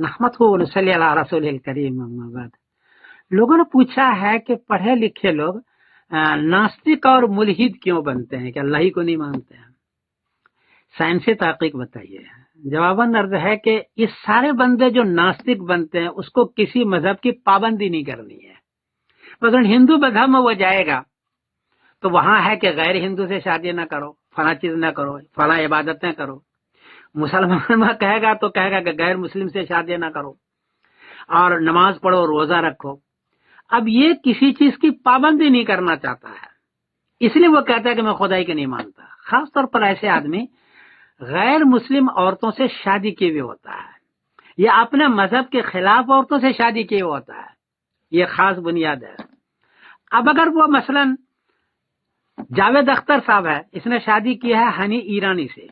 نحمدہ ونصلی علی رسول الکریم، اما بعد۔ لوگوں نے پوچھا ہے کہ پڑھے لکھے لوگ ناستک اور ملحد کیوں بنتے ہیں، کہ اللہ ہی کو نہیں مانتے ہیں؟ سائنسی تحقیق بتائیے۔ جواباً عرض ہے کہ اس سارے بندے جو ناستک بنتے ہیں اس کو کسی مذہب کی پابندی نہیں کرنی ہے۔ مثلا ہندو مذہب میں وہ جائے گا تو وہاں ہے کہ غیر ہندو سے شادی نہ کرو، فلاں چیز نہ کرو، فلاں عبادتیں کرو۔ مسلمان میں کہے گا تو کہے گا کہ غیر مسلم سے شادی نہ کرو اور نماز پڑھو، روزہ رکھو۔ اب یہ کسی چیز کی پابندی نہیں کرنا چاہتا ہے، اس لیے وہ کہتا ہے کہ میں خدائی کو نہیں مانتا۔ خاص طور پر ایسے آدمی غیر مسلم عورتوں سے شادی کیے ہوئے ہوتا ہے یا اپنے مذہب کے خلاف عورتوں سے شادی کیے ہوئے ہوتا ہے، یہ خاص بنیاد ہے۔ اب اگر وہ مثلا جاوید اختر صاحب ہے، اس نے شادی کی ہے ہنی ایرانی سے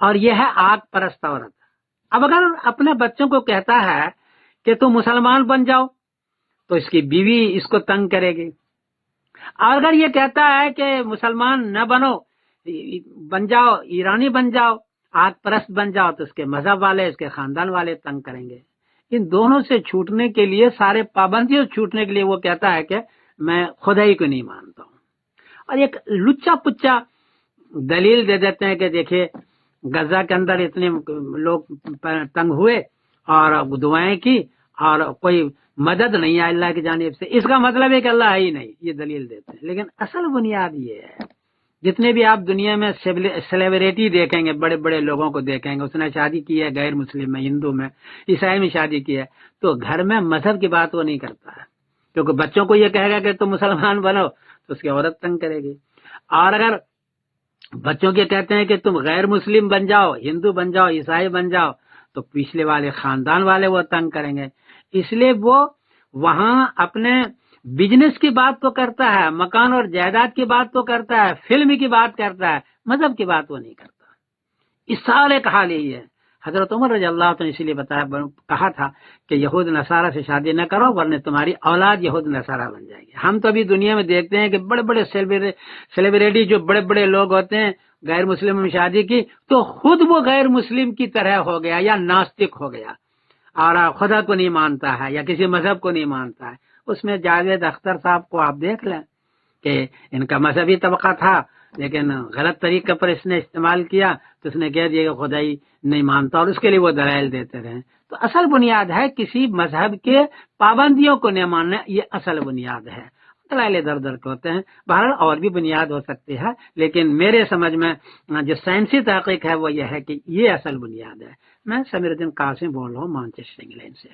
اور یہ ہے آگ پرست عورت، اب اگر اپنے بچوں کو کہتا ہے کہ تم مسلمان بن جاؤ تو اس کی بیوی اس کو تنگ کرے گی، اور اگر یہ کہتا ہے کہ مسلمان نہ بنو، بن جاؤ ایرانی بن جاؤ، آگ پرست بن جاؤ، تو اس کے مذہب والے، اس کے خاندان والے تنگ کریں گے۔ ان دونوں سے چھوٹنے کے لیے، سارے پابندیوں سے چھوٹنے کے لیے وہ کہتا ہے کہ میں خدائی کو نہیں مانتا ہوں، اور ایک لچا پچا دلیل دے دیتے ہیں کہ دیکھیے غزہ کے اندر اتنے لوگ تنگ ہوئے اور دعائیں کی اور کوئی مدد نہیں ہے اللہ کی جانب سے، اس کا مطلب ہے کہ اللہ ہے ہی نہیں، یہ دلیل دیتے ہیں۔ لیکن اصل بنیاد یہ ہے، جتنے بھی آپ دنیا میں سیلیبریٹی دیکھیں گے، بڑے بڑے لوگوں کو دیکھیں گے، اس نے شادی کی ہے غیر مسلم میں، ہندو میں، عیسائی میں شادی کی ہے، تو گھر میں مذہب کی بات وہ نہیں کرتا ہے، کیونکہ بچوں کو یہ کہے گا کہ تم مسلمان بنو تو اس کی عورت تنگ کرے گی، اور اگر بچوں کے کہتے ہیں کہ تم غیر مسلم بن جاؤ، ہندو بن جاؤ، عیسائی بن جاؤ، تو پچھلے والے خاندان والے وہ تنگ کریں گے۔ اس لیے وہ وہاں اپنے بزنس کی بات تو کرتا ہے، مکان اور جائیداد کی بات تو کرتا ہے، فلم کی بات کرتا ہے، مذہب کی بات وہ نہیں کرتا۔ اس سارے کا حال یہی ہے۔ حضرت عمر رضی اللہ عنہ نے اسی لیے کہا تھا کہ یہود نصارہ سے شادی نہ کرو ورنہ تمہاری اولاد یہود نصارہ بن جائے گی۔ ہم تو ابھی دنیا میں دیکھتے ہیں کہ بڑے بڑے سیلیبریٹی جو بڑے بڑے لوگ ہوتے ہیں، غیر مسلم میں شادی کی تو خود وہ غیر مسلم کی طرح ہو گیا یا ناستک ہو گیا اور خدا کو نہیں مانتا ہے یا کسی مذہب کو نہیں مانتا ہے۔ اس میں جاوید اختر صاحب کو آپ دیکھ لیں کہ ان کا مذہبی طبقہ تھا لیکن غلط طریقے پر اس نے استعمال کیا تو اس نے کہہ دیا کہ خدائی نہیں مانتا، اور اس کے لیے وہ دلائل دیتے رہے۔ تو اصل بنیاد ہے کسی مذہب کے پابندیوں کو نہیں ماننا، یہ اصل بنیاد ہے۔ دلائل ادھر ادھر کے ہوتے ہیں، بہرحال اور بھی بنیاد ہو سکتی ہے، لیکن میرے سمجھ میں جو سائنسی تحقیق ہے وہ یہ ہے کہ یہ اصل بنیاد ہے۔ میں سمیر الدین قاسم بول رہا ہوں مانچسٹر انگلینڈ سے۔